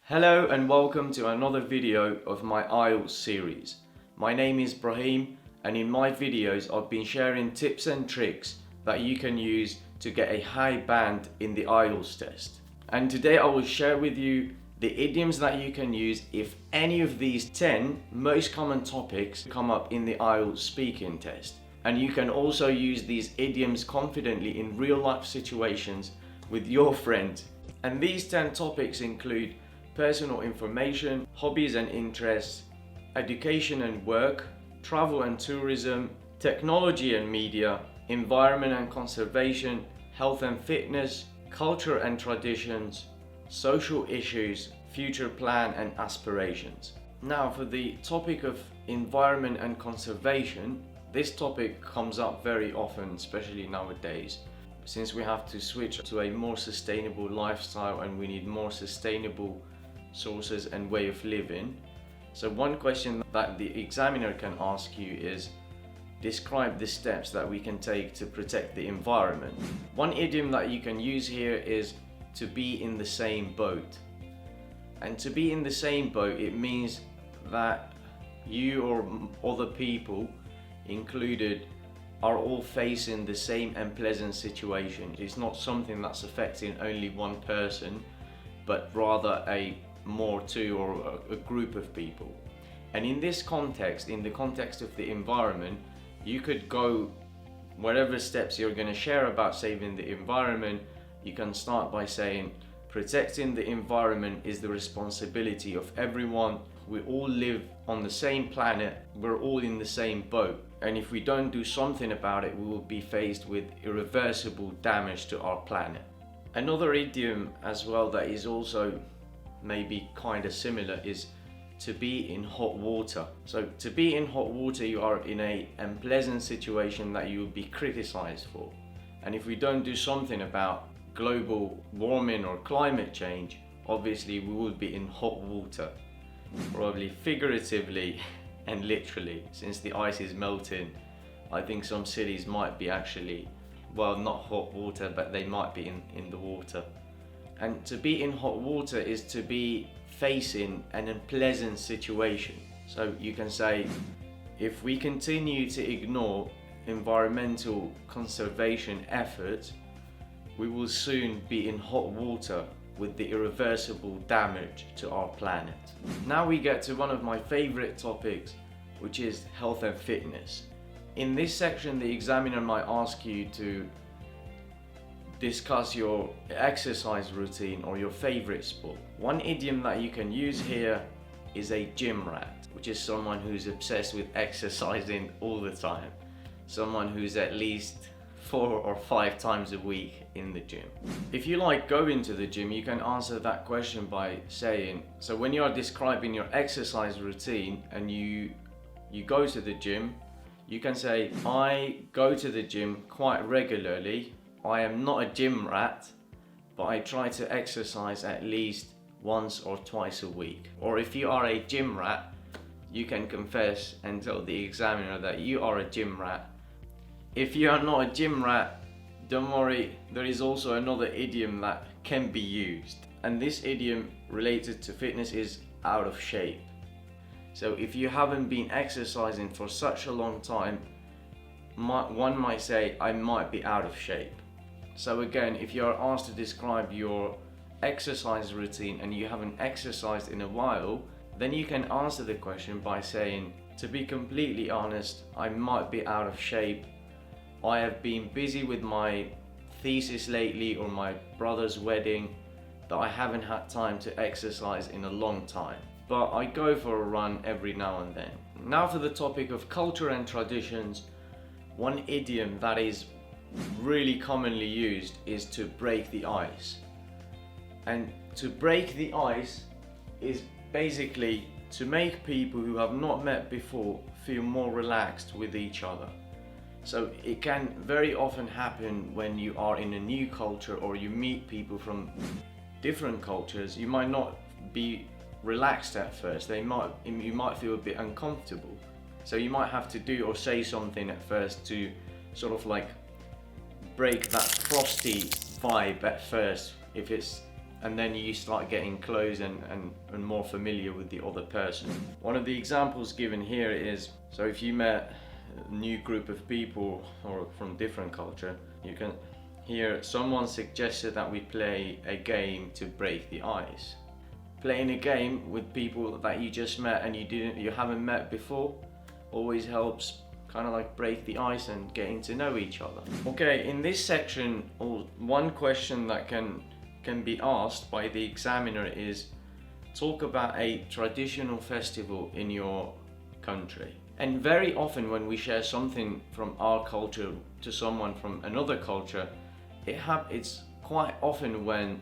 Hello and welcome to another video of my IELTS series. My name is Brahim, and in my videos I've been sharing tips and tricks that you can use to get a high band in the IELTS test. And today I will share with you the idioms that you can use if any of these 10 most common topics come up in the IELTS speaking test. And you can also use these idioms confidently in real life situations with your friends. And these 10 topics include personal information, hobbies and interests, education and work, travel and tourism, technology and media, environment and conservation, health and fitness, culture and traditions, social issues, future plan and aspirations. Now for the topic of environment and conservation, this topic comes up very often, especially nowadays, since we have to switch to a more sustainable lifestyle and we need more sustainable sources and way of living. So one question that the examiner can ask you is, describe the steps that we can take to protect the environment. One idiom that you can use here is to be in the same boat. And to be in the same boat, it means that you or other people included are all facing the same unpleasant situation. It's not something that's affecting only one person, but rather two or a group of people. And in this context, in the context of the environment, you could go whatever steps you're going to share about saving the environment. You can start by saying, protecting the environment is the responsibility of everyone. We all live on the same planet, we're all in the same boat. And if we don't do something about it, we will be faced with irreversible damage to our planet. Another idiom as well that is also maybe kind of similar is to be in hot water. So to be in hot water, you are in an unpleasant situation that you will be criticized for. And if we don't do something about global warming or climate change, obviously we will be in hot water, probably figuratively and literally, since the ice is melting. I think some cities might be actually, well, not hot water, but they might be in the water. And to be in hot water is to be facing an unpleasant situation. So you can say, if we continue to ignore environmental conservation efforts, we will soon be in hot water with the irreversible damage to our planet. Now we get to one of my favorite topics, which is health and fitness. In this section, the examiner might ask you to discuss your exercise routine or your favorite sport. One idiom that you can use here is a gym rat, which is someone who's obsessed with exercising all the time. Someone who's at least 4 or 5 times a week in the gym. If you like going to the gym, you can answer that question by saying, so when you are describing your exercise routine and you go to the gym, you can say, I go to the gym quite regularly. I am not a gym rat, but I try to exercise at least once or twice a week. Or if you are a gym rat, you can confess and tell the examiner that you are a gym rat. If you are not a gym rat, don't worry, there is also another idiom that can be used. And this idiom related to fitness is out of shape. So if you haven't been exercising for such a long time, one might say, I might be out of shape. So again, if you are asked to describe your exercise routine and you haven't exercised in a while, then you can answer the question by saying, to be completely honest, I might be out of shape. I have been busy with my thesis lately or my brother's wedding that I haven't had time to exercise in a long time. But I go for a run every now and then. Now for the topic of culture and traditions, one idiom that is really commonly used is to break the ice. And to break the ice is basically to make people who have not met before feel more relaxed with each other. So it can very often happen when you are in a new culture or you meet people from different cultures. You might not be relaxed at first. You might feel a bit uncomfortable. So you might have to do or say something at first to sort of like break that frosty vibe at first, if it's and then you start getting close and more familiar with the other person. One of the examples given here is, so if you met a new group of people or from different culture, you can hear someone suggested that we play a game to break the ice. Playing a game with people that you just met and you haven't met before always helps kind of like break the ice and getting to know each other. Okay, in this section, one question that can be asked by the examiner is, talk about a traditional festival in your country. And very often when we share something from our culture to someone from another culture, it's quite often when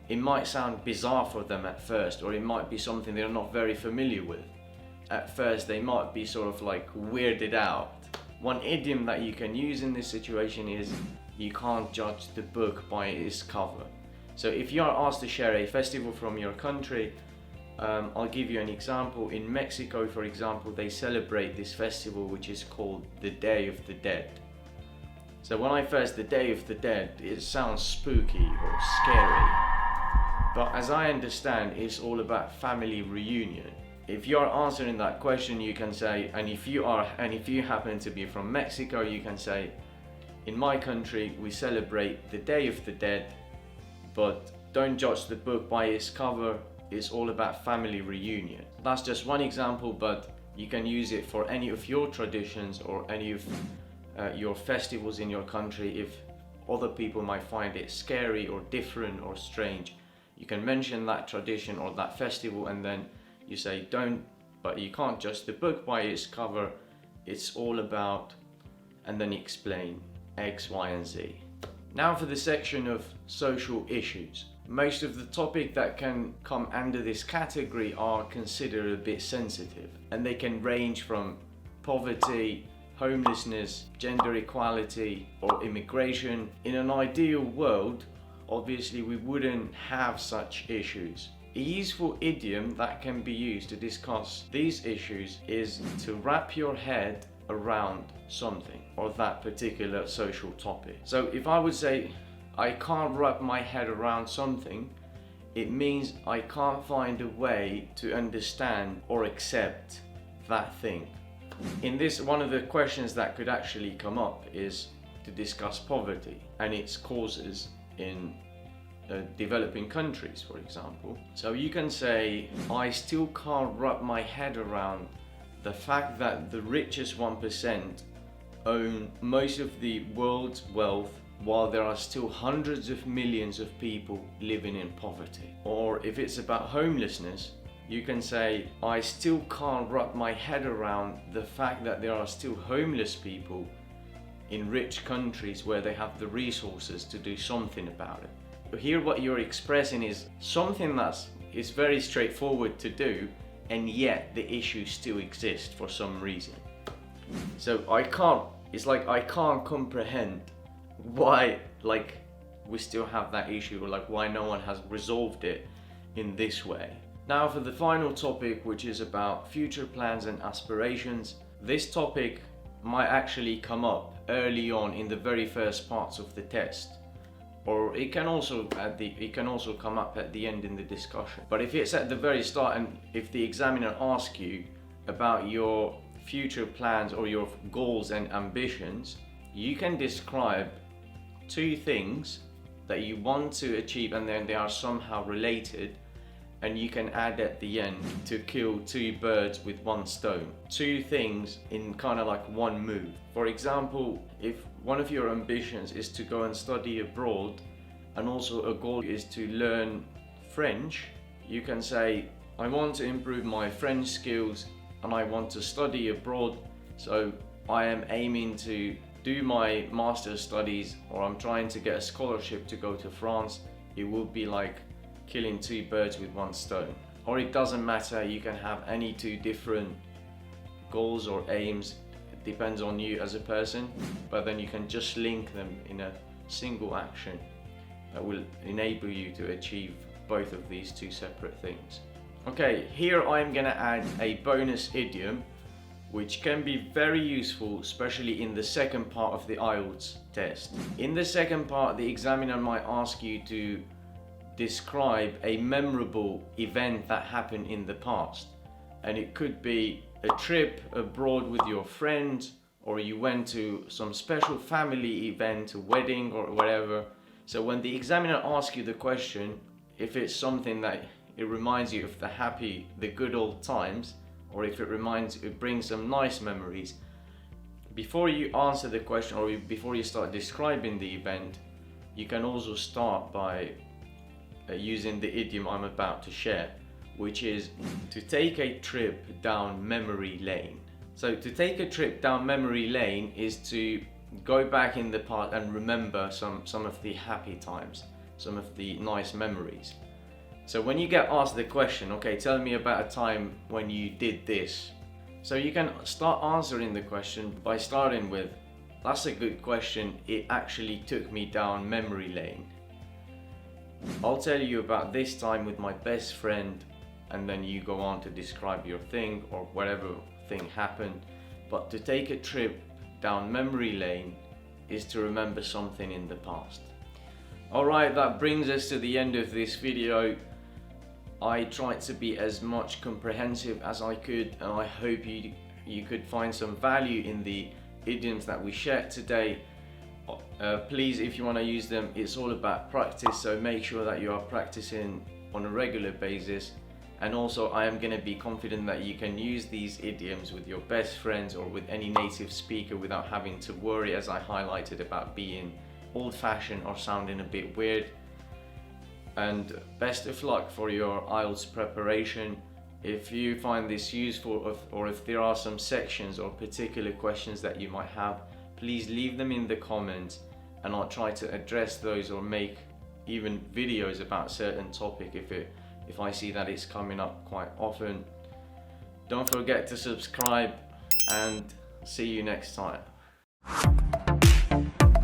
it might sound bizarre for them at first, or it might be something they're not very familiar with. At first they might be sort of like weirded out. One idiom that you can use in this situation is, you can't judge the book by its cover. So if you are asked to share a festival from your country, I'll give you an example. In Mexico, for example, they celebrate this festival which is called the Day of the Dead. So the Day of the Dead, it sounds spooky or scary. But as I understand, it's all about family reunion. If you're answering that question, you can say, and if you happen to be from Mexico, you can say, in my country, we celebrate the Day of the Dead, but don't judge the book by its cover. It's all about family reunion. That's just one example, but you can use it for any of your traditions or any of your festivals in your country. If other people might find it scary or different or strange, you can mention that tradition or that festival, and then you say, but you can't judge the book by its cover. It's all about, and then explain X, Y, and Z. Now for the section of social issues. Most of the topics that can come under this category are considered a bit sensitive, and they can range from poverty, homelessness, gender equality, or immigration. In an ideal world, obviously we wouldn't have such issues. A useful idiom that can be used to discuss these issues is to wrap your head around something or that particular social topic. So if I would say, I can't wrap my head around something, it means I can't find a way to understand or accept that thing. In this, one of the questions that could actually come up is to discuss poverty and its causes in developing countries, for example. So you can say, I still can't wrap my head around the fact that the richest 1% own most of the world's wealth, while there are still hundreds of millions of people living in poverty. Or if it's about homelessness, you can say, I still can't wrap my head around the fact that there are still homeless people in rich countries where they have the resources to do something about it. Here what you're expressing is something is very straightforward to do, and yet the issue still exists for some reason. So I can't comprehend why we still have that issue, or why no one has resolved it in this way. Now for the final topic, which is about future plans and aspirations. This topic might actually come up early on in the very first parts of the test, or it can also come up at the end in the discussion. But if it's at the very start, and if the examiner asks you about your future plans or your goals and ambitions, you can describe 2 things that you want to achieve, and then they are somehow related, and you can add at the end to kill 2 birds with 1 stone. 2 things in kind of one move. For example, if one of your ambitions is to go and study abroad, and also a goal is to learn French, you can say, I want to improve my French skills and I want to study abroad, so I am aiming to do my master's studies, or I'm trying to get a scholarship to go to France. It will be like killing 2 birds with 1 stone. Or it doesn't matter, you can have any 2 different goals or aims. It depends on you as a person, but then you can just link them in a single action that will enable you to achieve both of these 2 separate things. Okay, here I'm gonna add a bonus idiom which can be very useful, especially in the second part of the IELTS test. In the second part, the examiner might ask you to describe a memorable event that happened in the past. And it could be a trip abroad with your friends, or you went to some special family event, a wedding or whatever. So when the examiner asks you the question, if it's something that it reminds you of the good old times, or if it brings some nice memories, before you answer the question or before you start describing the event, you can also start by using the idiom I'm about to share, which is to take a trip down memory lane. So to take a trip down memory lane is to go back in the past and remember some of the happy times, some of the nice memories. So when you get asked the question, okay, tell me about a time when you did this. So you can start answering the question by starting with, that's a good question, it actually took me down memory lane. I'll tell you about this time with my best friend, and then you go on to describe your thing or whatever thing happened. But to take a trip down memory lane is to remember something in the past. Alright, that brings us to the end of this video. I tried to be as much comprehensive as I could, and I hope you could find some value in the idioms that we shared today. Please, if you want to use them, it's all about practice, so make sure that you are practicing on a regular basis. And also, I am going to be confident that you can use these idioms with your best friends or with any native speaker without having to worry, as I highlighted, about being old-fashioned or sounding a bit weird. And best of luck for your IELTS preparation. If you find this useful, or if there are some sections or particular questions that you might have, please leave them in the comments and I'll try to address those or make even videos about certain topic if I see that it's coming up quite often. Don't forget to subscribe and see you next time.